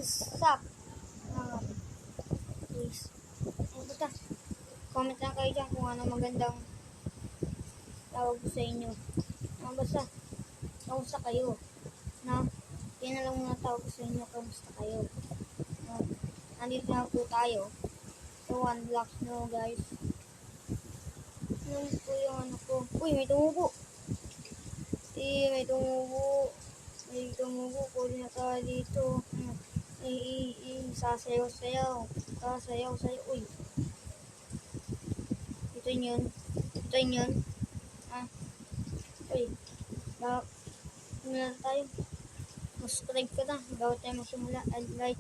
suck. Please. Basta, comment lang kayo dyan kung ano magandang tawag ko sa inyo. Basta, kamusta kayo? No? Yan na lang muna tawag ko sa inyo, kamusta kayo? No? Nandito na po tayo. So, 1 block no, guys. Ano po yung ano ko? Uy, may tumubo. May tumubo. May tumubo. Pwede na tayo dito. Sasayaw-sayaw. Sasayaw-sayaw. Uy. Ito yun. Ito yun. Uy. Simula na tayo. Subscribe ka na. Bago tayo magsimula. And like.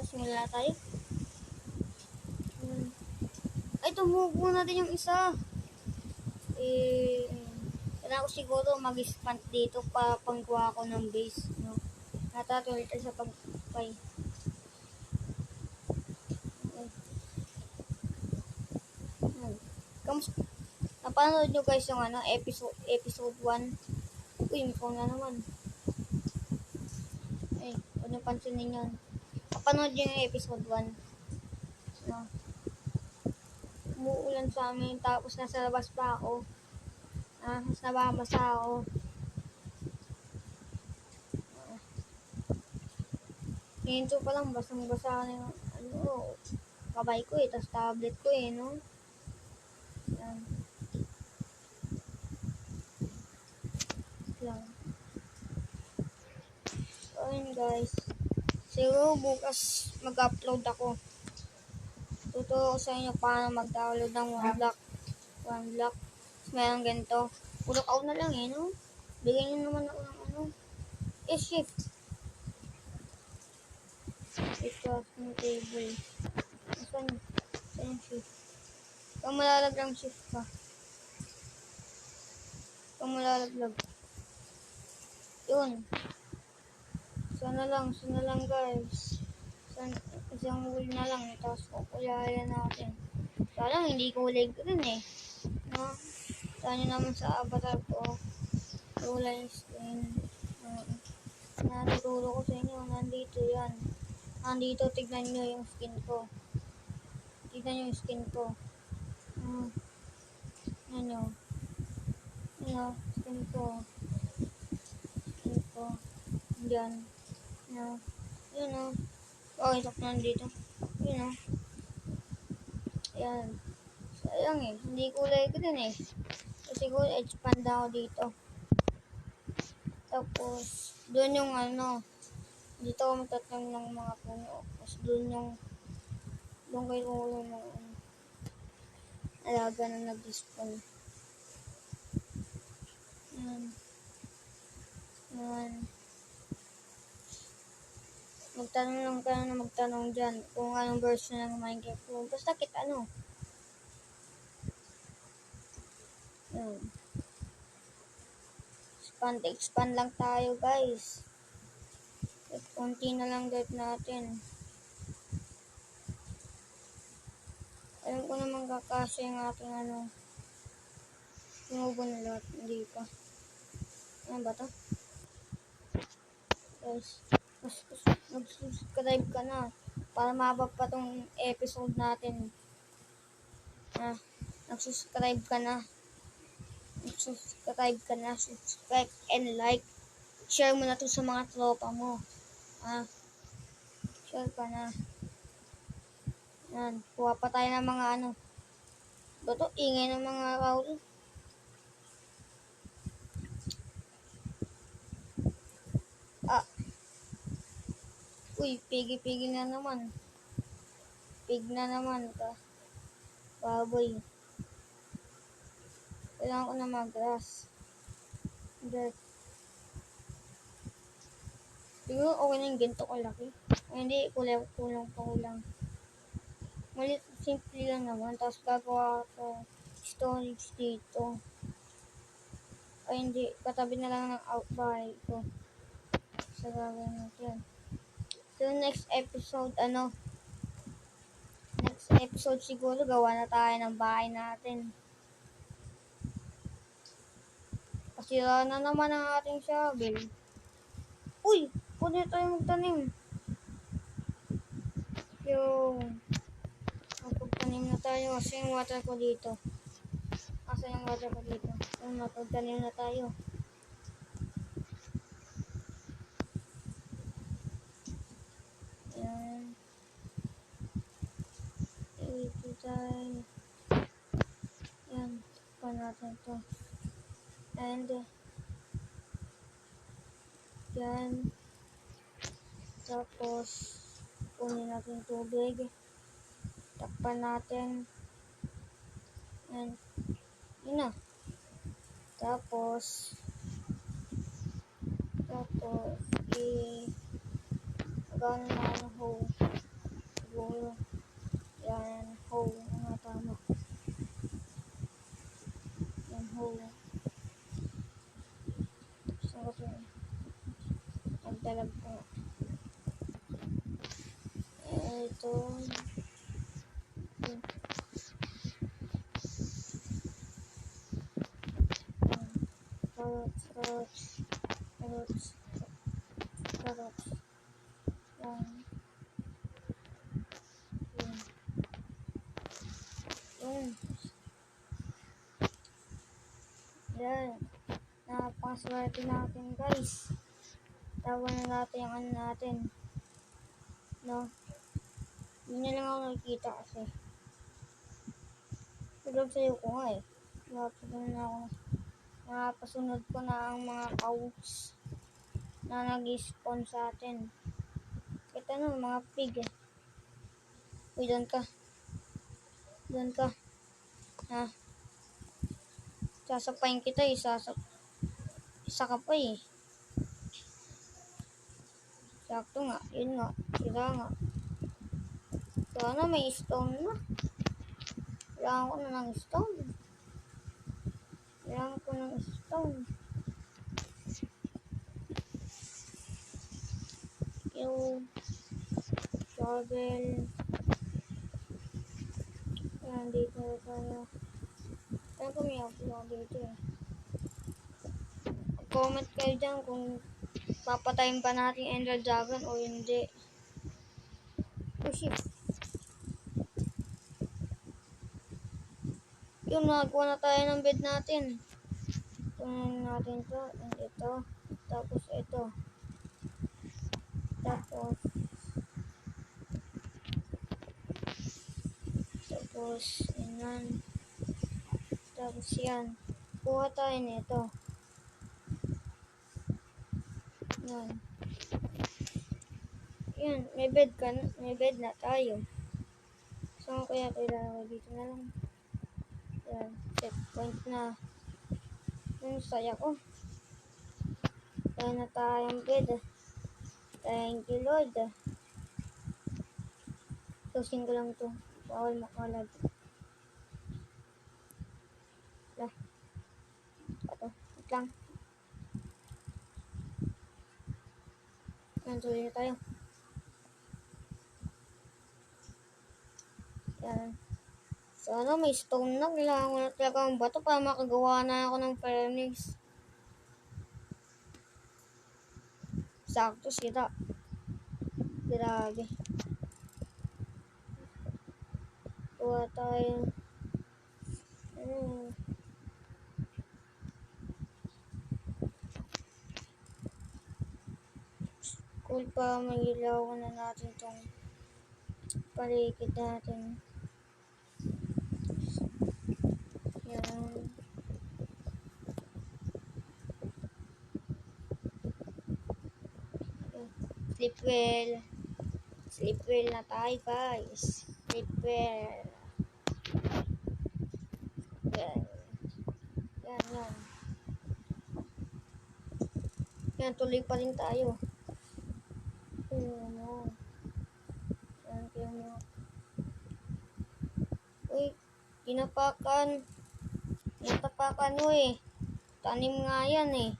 Simula na tayo. Ay, tumubo na din yung isa. Kailangan ko siguro mag-expand dito para panggawa ko ng base. No? Natatuloy sa pagpay. Napanood nyo guys yung ano, episode 1. Uy, may phone na naman. Ay, huwag nyo pansinin yun. Napanood nyo yung episode 1. No? Umuulan sa amin, tapos nasa labas pa ako. Mas nababasa ako. Hinto pa lang, basang-basa na yung kabay ko tapos tablet ko no? Yan. Lang. So, ayun guys. Siguro bukas mag-upload ako. Tuturo ko sa inyo paano mag-download ng 1 block. 1 block. Meron ganito. Puro out na lang no? Bigyan nyo naman ako ng ano. Shift. Ito yung table. Saan yung shift? Kung malalaglang shift ka. Kung malalaglag. Yun. Sana lang guys. Isang wheel na lang. Tapos kukulayan natin. Parang hindi kulay green no? Saan nyo naman sa avatar ko. Kulay screen. Natuturo ko sa inyo. Nandito yan. Nandito, tignan nyo yung skin ko. Tignan nyo yung skin ko. Ano? Skin ko. Skin ko. Diyan. Yun Okay, tok nandito. Yun Ayan. Sayang hindi kulay ko din Kasi ko expand ako dito. Tapos, doon yung dito ako magtatang ng mga puno. Tapos doon kayo ulo ng alaga na nag-spawn. Yan. Magtanong lang kayo na magtanong dyan kung anong version ng Minecraft ko. Basta Yan. Expand lang tayo guys. Konti na lang dirt natin. Alam ko naman kakasya yung ating tumubo na lahat. Hindi pa. Ano ba to? Guys, mag-subscribe ka na para mababa pa tong episode natin. Nag-subscribe ka na. Subscribe and like. Share mo na to sa mga tropa mo. Share ka na. Yan. Kuha pa tayo ng mga Bato, ingay ng mga Raul. Uy, pigi na naman. Pig na naman ka. Baboy. Kailangan ko na mag-grass. Dirt. Siguro okay na yung ganito kalaki. Hindi, kulang. Malit, simple lang naman. Tapos gagawa ko storage dito. Ay hindi, katabi na lang ng outbahay ko. Sa gagawin natin. So next episode siguro gawa na tayo ng bahay natin. Kasira na naman ang ating shovel. Uy! Pwede tayo magtanim. Yung napagtanim na tayo kasi yung water ko dito. Asa yung water ko dito? Yung napagtanim na tayo. Yan. Ito tayo. Yan. Pa natin to. And yan. Tapos kunin natin tubig. Takpan natin. And yun na. Tapos gano'n na ng hole. Siguro. Yan, hole. Ano tama? Yan, hole. Gusto ko ito. Nagdalag ko. Ito. Carrots. Yan. Yan. Yan. Napakaswerte natin, guys. Tawa na natin yung ano natin. No? Hindi na lang ako nakikita kasi. Tulog sa'yo ko nga eh. Napasunod ko na ang mga cows na nag-spawn sa atin. Kita no, mga pig eh. Uy, doon ka. Doon ka. Ha? Sasapayin kita eh. Isa ka pa eh. Sakto nga. Yun nga. Sira nga. Sana may stone na. Kailangan ko na ng stone. Yung shovel. Yan, dito tayo. Kaya ko may upload dito eh. Comment kayo dyan kung papatayin pa natin Ender Dragon o hindi. Oh shit. Yung nagawa na tayo ng bed natin. Tunan natin to. And ito. Tapos ito. Tapos yan. Tapos yan. Kuha tayo nito. Yan. Yan. May bed na tayo. So, kaya kailangan dito na lang. Yan. Checkpoint na. Yung saya ko. Kaya na tayong bed. Thank you, Lord. Closing ko lang to. Bawal makalag. Lah. Ito. Wait lang. Yan. Tuloy na tayo. Yan. Sana may stone na. Kailangan ko na talaga ang bato para makagawa na ako ng furnace. Sakto sila. Grabe. Kuha tayo. Cool pa, magilawan na natin tong paligid natin. Yan. Sleep well. Sleep well na tayo, guys. Sleep well. Yan. Yan. Yan, tuloy pa rin tayo. Yan. Uy, tinapakan mo eh. Tanim nga yan eh.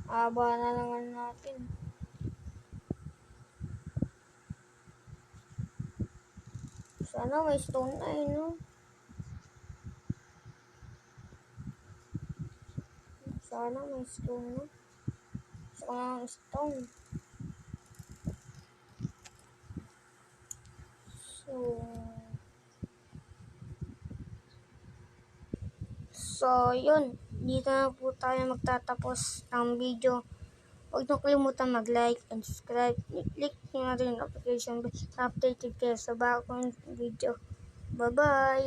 Aba na naman natin. Sana may stone na eh, no? Sana may stone na. Gusto ko na ng stone. So, yun. Dito na po tayo magtatapos ng video. Huwag niyo kalimutan mag-like and subscribe. Click nyo na rin yung notification bell. Updated kayo sa bagong video. Bye-bye!